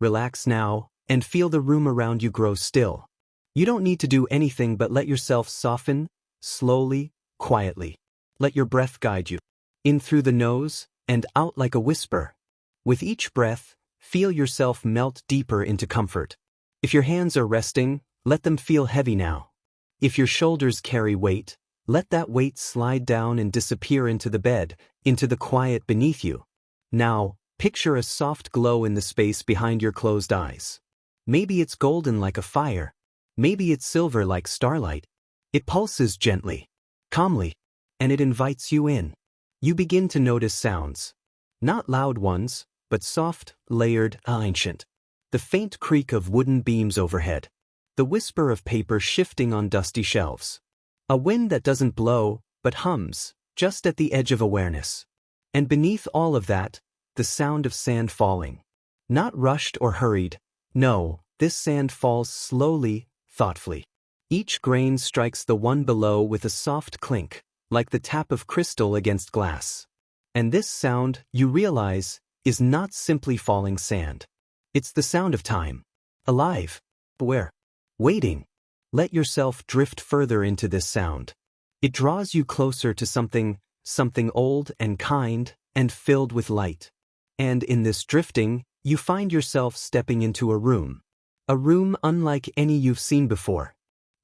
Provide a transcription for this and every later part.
Relax now, and feel the room around you grow still. You don't need to do anything but let yourself soften, slowly, quietly. Let your breath guide you. In through the nose, and out like a whisper. With each breath, feel yourself melt deeper into comfort. If your hands are resting, let them feel heavy now. If your shoulders carry weight, let that weight slide down and disappear into the bed, into the quiet beneath you. Now, picture a soft glow in the space behind your closed eyes. Maybe it's golden like a fire. Maybe it's silver like starlight. It pulses gently, calmly, and it invites you in. You begin to notice sounds. Not loud ones, but soft, layered, ancient. The faint creak of wooden beams overhead. The whisper of paper shifting on dusty shelves. A wind that doesn't blow, but hums, just at the edge of awareness. And beneath all of that, the sound of sand falling. Not rushed or hurried. No, this sand falls slowly, thoughtfully. Each grain strikes the one below with a soft clink, like the tap of crystal against glass. And this sound, you realize, is not simply falling sand. It's the sound of time. Alive. Aware. Waiting. Let yourself drift further into this sound. It draws you closer to something old and kind, and filled with light. And in this drifting, you find yourself stepping into a room. A room unlike any you've seen before.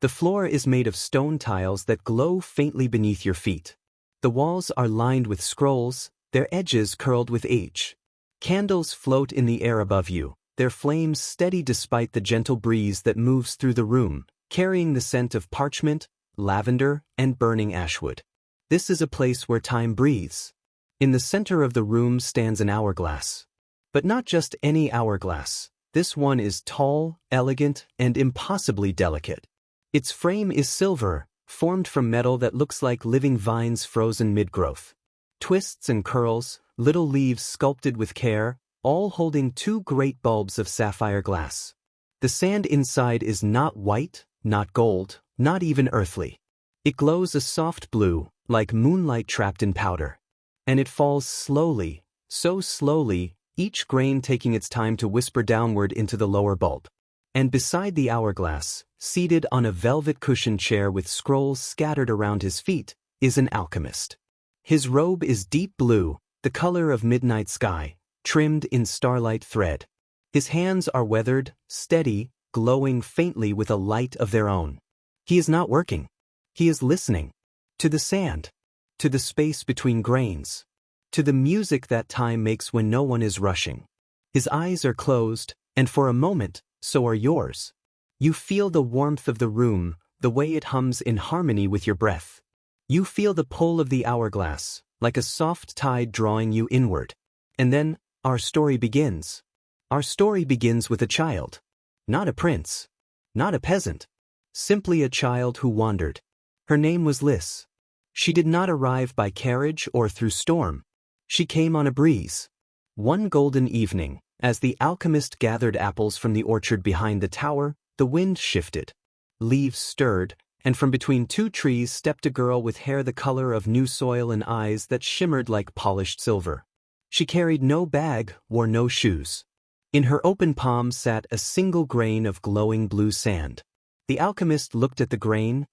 The floor is made of stone tiles that glow faintly beneath your feet. The walls are lined with scrolls, their edges curled with age. Candles float in the air above you, their flames steady despite the gentle breeze that moves through the room, carrying the scent of parchment, lavender, and burning ashwood. This is a place where time breathes. In the center of the room stands an hourglass. But not just any hourglass. This one is tall, elegant, and impossibly delicate. Its frame is silver, formed from metal that looks like living vines frozen mid-growth. Twists and curls, little leaves sculpted with care, all holding two great bulbs of sapphire glass. The sand inside is not white, not gold, not even earthly. It glows a soft blue, like moonlight trapped in powder. And it falls slowly, so slowly, each grain taking its time to whisper downward into the lower bulb. And beside the hourglass, seated on a velvet-cushioned chair with scrolls scattered around his feet, is an alchemist. His robe is deep blue, the color of midnight sky, trimmed in starlight thread. His hands are weathered, steady, glowing faintly with a light of their own. He is not working. He is listening. To the sand. To the space between grains. To the music that time makes when no one is rushing. His eyes are closed, and for a moment, so are yours. You feel the warmth of the room, the way it hums in harmony with your breath. You feel the pull of the hourglass, like a soft tide drawing you inward. And then, our story begins. Our story begins with a child. Not a prince. Not a peasant. Simply a child who wandered. Her name was Lys. She did not arrive by carriage or through storm. She came on a breeze. One golden evening, as the alchemist gathered apples from the orchard behind the tower, the wind shifted. Leaves stirred, and from between two trees stepped a girl with hair the color of new soil and eyes that shimmered like polished silver. She carried no bag, wore no shoes. In her open palm sat a single grain of glowing blue sand. The alchemist looked at the grain,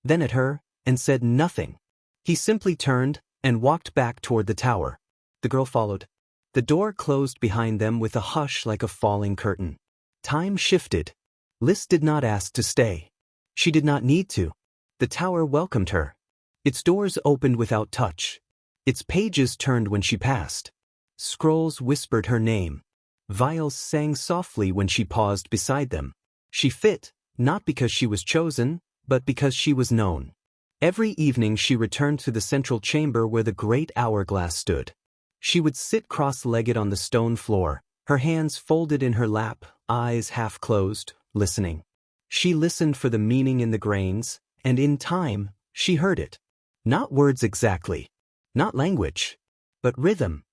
then at her, and said nothing. He simply turned and walked back toward the tower. The girl followed. The door closed behind them with a hush like a falling curtain. Time shifted. Lys did not ask to stay. She did not need to. The tower welcomed her. Its doors opened without touch. Its pages turned when she passed. Scrolls whispered her name. Vials sang softly when she paused beside them. She fit, not because she was chosen, but because she was known. Every evening she returned to the central chamber where the great hourglass stood. She would sit cross-legged on the stone floor, her hands folded in her lap, eyes half closed, listening. She listened for the meaning in the grains, and in time, she heard it. Not words exactly. Not language. But rhythm.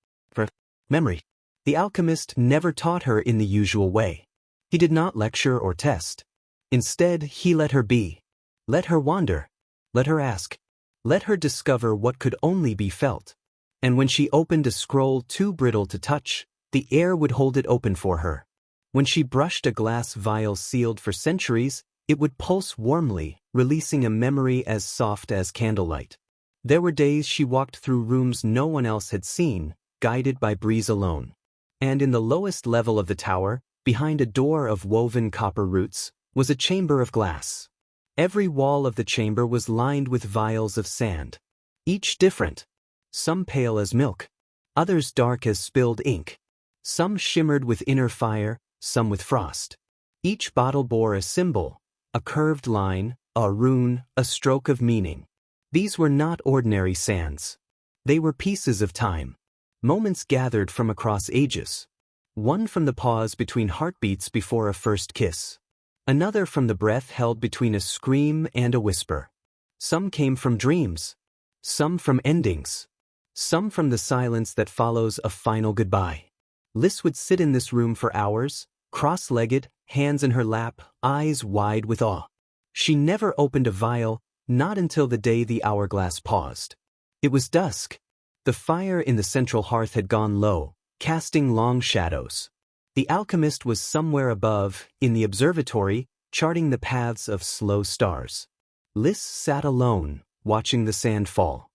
Memory. The alchemist never taught her in the usual way. He did not lecture or test. Instead, he let her be. Let her wander. Let her ask. Let her discover what could only be felt. And when she opened a scroll too brittle to touch, the air would hold it open for her. When she brushed a glass vial sealed for centuries, it would pulse warmly, releasing a memory as soft as candlelight. There were days she walked through rooms no one else had seen, guided by breeze alone. And in the lowest level of the tower, behind a door of woven copper roots, was a chamber of glass. Every wall of the chamber was lined with vials of sand. Each different. Some pale as milk. Others dark as spilled ink. Some shimmered with inner fire, some with frost. Each bottle bore a symbol, a curved line, a rune, a stroke of meaning. These were not ordinary sands. They were pieces of time. Moments gathered from across ages. One from the pause between heartbeats before a first kiss. Another from the breath held between a scream and a whisper. Some came from dreams. Some from endings. Some from the silence that follows a final goodbye. Liz would sit in this room for hours, cross-legged, hands in her lap, eyes wide with awe. She never opened a vial, not until the day the hourglass paused. It was dusk. The fire in the central hearth had gone low, casting long shadows. The alchemist was somewhere above, in the observatory, charting the paths of slow stars. Liz sat alone, watching the sand fall.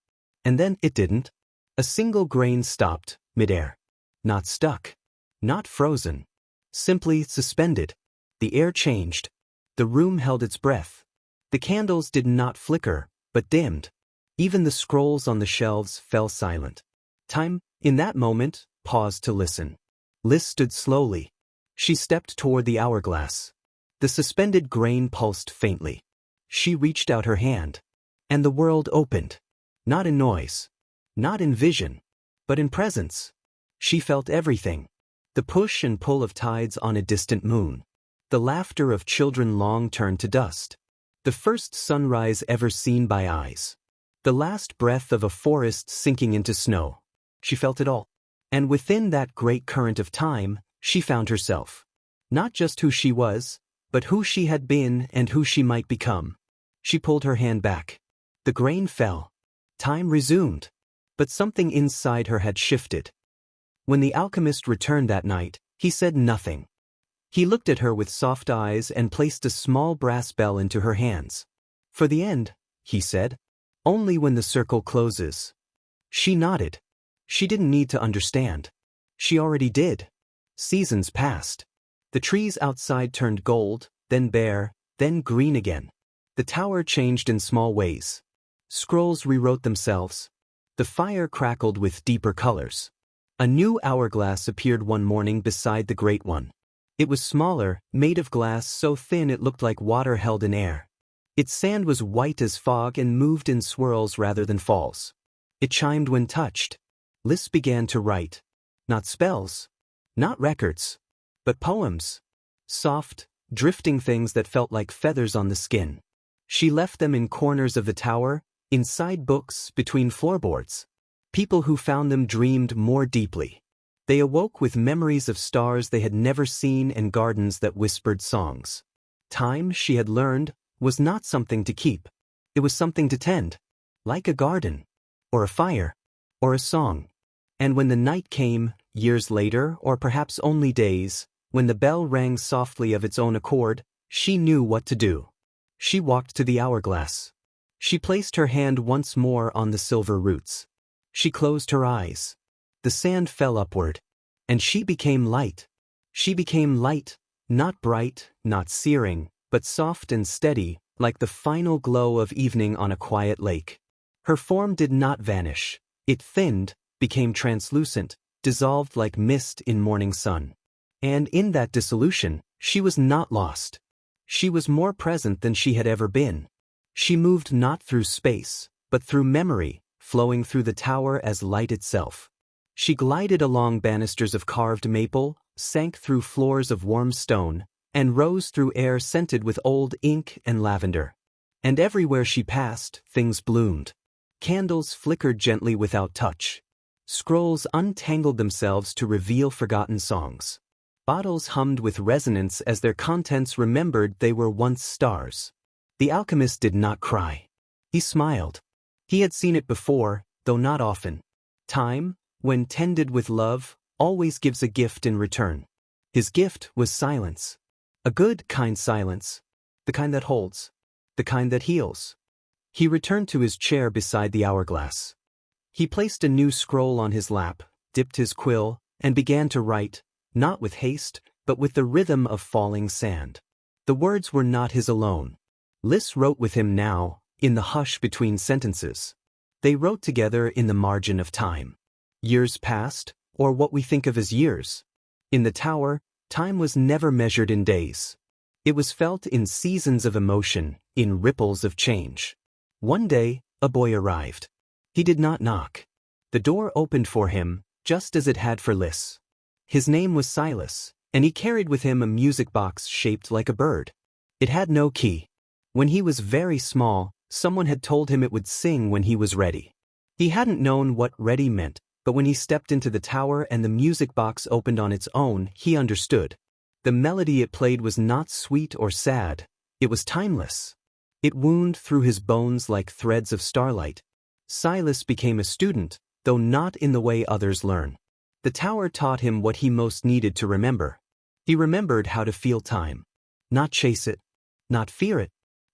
And then it didn't. A single grain stopped, midair. Not stuck. Not frozen. Simply suspended. The air changed. The room held its breath. The candles did not flicker, but dimmed. Even the scrolls on the shelves fell silent. Time, in that moment, paused to listen. Liz stood slowly. She stepped toward the hourglass. The suspended grain pulsed faintly. She reached out her hand. And the world opened. Not in noise. Not in vision. But in presence. She felt everything. The push and pull of tides on a distant moon. The laughter of children long turned to dust. The first sunrise ever seen by eyes. The last breath of a forest sinking into snow. She felt it all. And within that great current of time, she found herself. Not just who she was, but who she had been and who she might become. She pulled her hand back. The grain fell. Time resumed. But something inside her had shifted. When the alchemist returned that night, he said nothing. He looked at her with soft eyes and placed a small brass bell into her hands. For the end, he said. Only when the circle closes. She nodded. She didn't need to understand. She already did. Seasons passed. The trees outside turned gold, then bare, then green again. The tower changed in small ways. Scrolls rewrote themselves. The fire crackled with deeper colors. A new hourglass appeared one morning beside the great one. It was smaller, made of glass so thin it looked like water held in air. Its sand was white as fog and moved in swirls rather than falls. It chimed when touched. Liz began to write. Not spells. Not records. But poems. Soft, drifting things that felt like feathers on the skin. She left them in corners of the tower, inside books, between floorboards. People who found them dreamed more deeply. They awoke with memories of stars they had never seen and gardens that whispered songs. Time, she had learned, was not something to keep. It was something to tend. Like a garden. Or a fire. Or a song. And when the night came, years later, or perhaps only days, when the bell rang softly of its own accord, she knew what to do. She walked to the hourglass. She placed her hand once more on the silver roots. She closed her eyes. The sand fell upward. And she became light. She became light, not bright, not searing, but soft and steady, like the final glow of evening on a quiet lake. Her form did not vanish. It thinned, became translucent, dissolved like mist in morning sun. And in that dissolution, she was not lost. She was more present than she had ever been. She moved not through space, but through memory, flowing through the tower as light itself. She glided along banisters of carved maple, sank through floors of warm stone, and rose through air scented with old ink and lavender. And everywhere she passed, things bloomed. Candles flickered gently without touch. Scrolls untangled themselves to reveal forgotten songs. Bottles hummed with resonance as their contents remembered they were once stars. The alchemist did not cry. He smiled. He had seen it before, though not often. Time, when tended with love, always gives a gift in return. His gift was silence. A good, kind silence. The kind that holds. The kind that heals. He returned to his chair beside the hourglass. He placed a new scroll on his lap, dipped his quill, and began to write, not with haste, but with the rhythm of falling sand. The words were not his alone. Lys wrote with him now, in the hush between sentences. They wrote together in the margin of time. Years passed, or what we think of as years. In the tower, time was never measured in days. It was felt in seasons of emotion, in ripples of change. One day, a boy arrived. He did not knock. The door opened for him, just as it had for Lys. His name was Silas, and he carried with him a music box shaped like a bird. It had no key. When he was very small, someone had told him it would sing when he was ready. He hadn't known what ready meant, but when he stepped into the tower and the music box opened on its own, he understood. The melody it played was not sweet or sad. It was timeless. It wound through his bones like threads of starlight. Silas became a student, though not in the way others learn. The tower taught him what he most needed to remember. He remembered how to feel time. Not chase it, not fear it,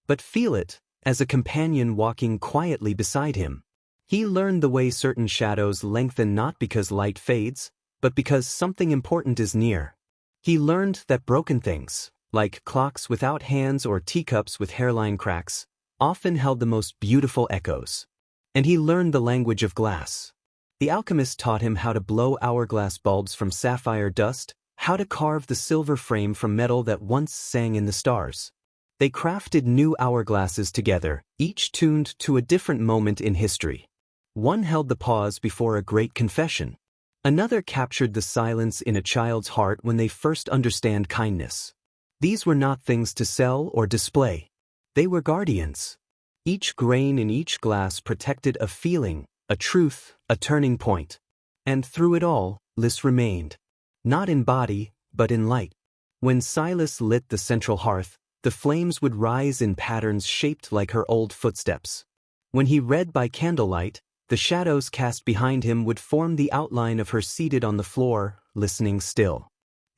but feel it, as a companion walking quietly beside him. He learned the way certain shadows lengthen not because light fades, but because something important is near. He learned that broken things, like clocks without hands or teacups with hairline cracks, often held the most beautiful echoes. And he learned the language of glass. The alchemist taught him how to blow hourglass bulbs from sapphire dust, how to carve the silver frame from metal that once sang in the stars. They crafted new hourglasses together, each tuned to a different moment in history. One held the pause before a great confession. Another captured the silence in a child's heart when they first understand kindness. These were not things to sell or display. They were guardians. Each grain in each glass protected a feeling, a truth, a turning point. And through it all, Lys remained. Not in body, but in light. When Silas lit the central hearth, the flames would rise in patterns shaped like her old footsteps. When he read by candlelight, the shadows cast behind him would form the outline of her seated on the floor, listening still.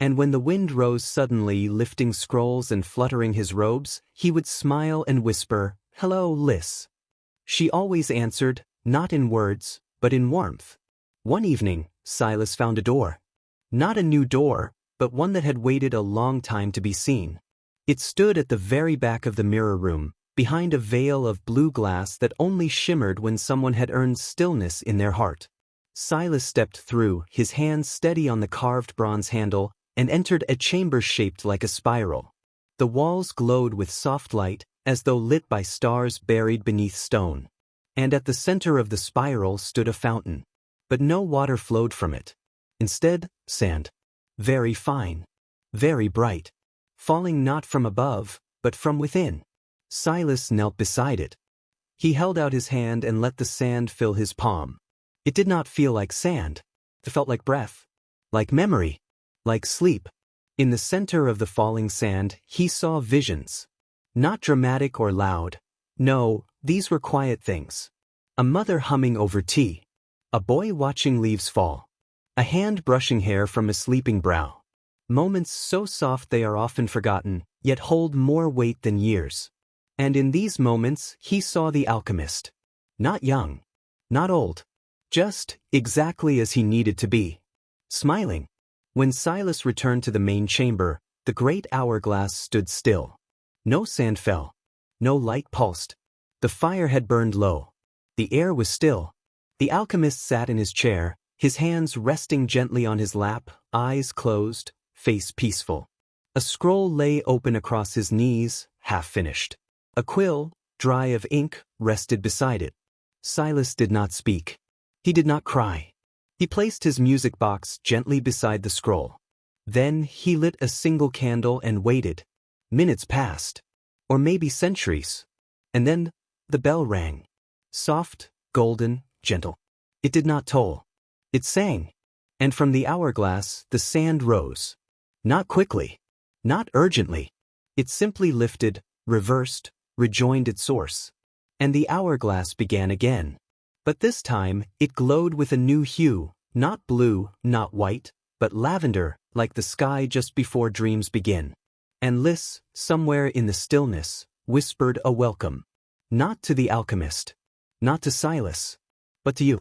And when the wind rose suddenly, lifting scrolls and fluttering his robes, he would smile and whisper, "Hello, Lys." She always answered, not in words, but in warmth. One evening, Silas found a door. Not a new door, but one that had waited a long time to be seen. It stood at the very back of the mirror room, behind a veil of blue glass that only shimmered when someone had earned stillness in their heart. Silas stepped through, his hands steady on the carved bronze handle, and entered a chamber shaped like a spiral. The walls glowed with soft light, as though lit by stars buried beneath stone. And at the center of the spiral stood a fountain. But no water flowed from it. Instead, sand. Very fine. Very bright. Falling not from above, but from within. Silas knelt beside it. He held out his hand and let the sand fill his palm. It did not feel like sand. It felt like breath. Like memory. Like sleep. In the center of the falling sand, he saw visions. Not dramatic or loud. No, these were quiet things. A mother humming over tea. A boy watching leaves fall. A hand brushing hair from a sleeping brow. Moments so soft they are often forgotten, yet hold more weight than years. And in these moments, he saw the alchemist. Not young. Not old. Just exactly as he needed to be. Smiling. When Silas returned to the main chamber, the great hourglass stood still. No sand fell. No light pulsed. The fire had burned low. The air was still. The alchemist sat in his chair, his hands resting gently on his lap, eyes closed, face peaceful. A scroll lay open across his knees, half finished. A quill, dry of ink, rested beside it. Silas did not speak. He did not cry. He placed his music box gently beside the scroll. Then he lit a single candle and waited. Minutes passed. Or maybe centuries. And then the bell rang. Soft, golden, gentle. It did not toll. It sang. And from the hourglass, the sand rose. Not quickly. Not urgently. It simply lifted, reversed, rejoined its source. And the hourglass began again. But this time, it glowed with a new hue, not blue, not white, but lavender, like the sky just before dreams begin. And Lys, somewhere in the stillness, whispered a welcome. Not to the alchemist. Not to Silas. But to you.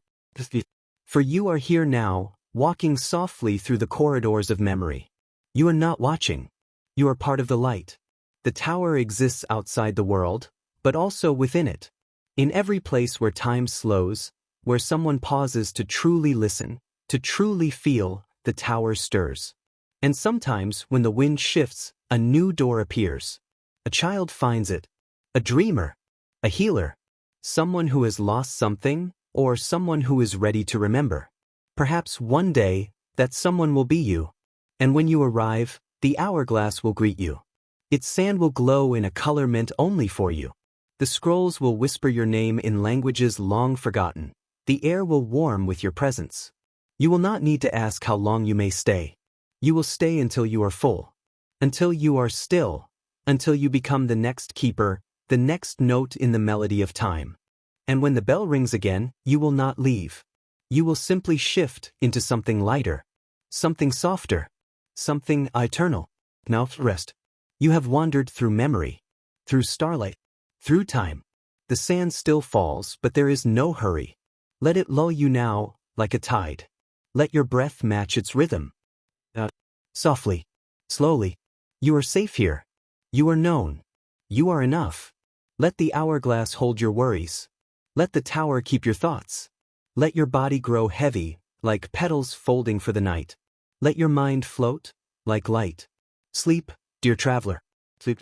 For you are here now, walking softly through the corridors of memory. You are not watching. You are part of the light. The tower exists outside the world, but also within it. In every place where time slows, where someone pauses to truly listen, to truly feel, the tower stirs. And sometimes, when the wind shifts, a new door appears. A child finds it. A dreamer. A healer. Someone who has lost something, or someone who is ready to remember. Perhaps one day, that someone will be you. And when you arrive, the hourglass will greet you. Its sand will glow in a color meant only for you. The scrolls will whisper your name in languages long forgotten. The air will warm with your presence. You will not need to ask how long you may stay. You will stay until you are full. Until you are still. Until you become the next keeper, the next note in the melody of time. And when the bell rings again, you will not leave. You will simply shift into something lighter. Something softer. Something eternal. Now rest. You have wandered through memory. Through starlight. Through time. The sand still falls, but there is no hurry. Let it lull you now, like a tide. Let your breath match its rhythm. Softly. Slowly. You are safe here. You are known. You are enough. Let the hourglass hold your worries. Let the tower keep your thoughts. Let your body grow heavy, like petals folding for the night. Let your mind float, like light. Sleep, dear traveler. Sleep.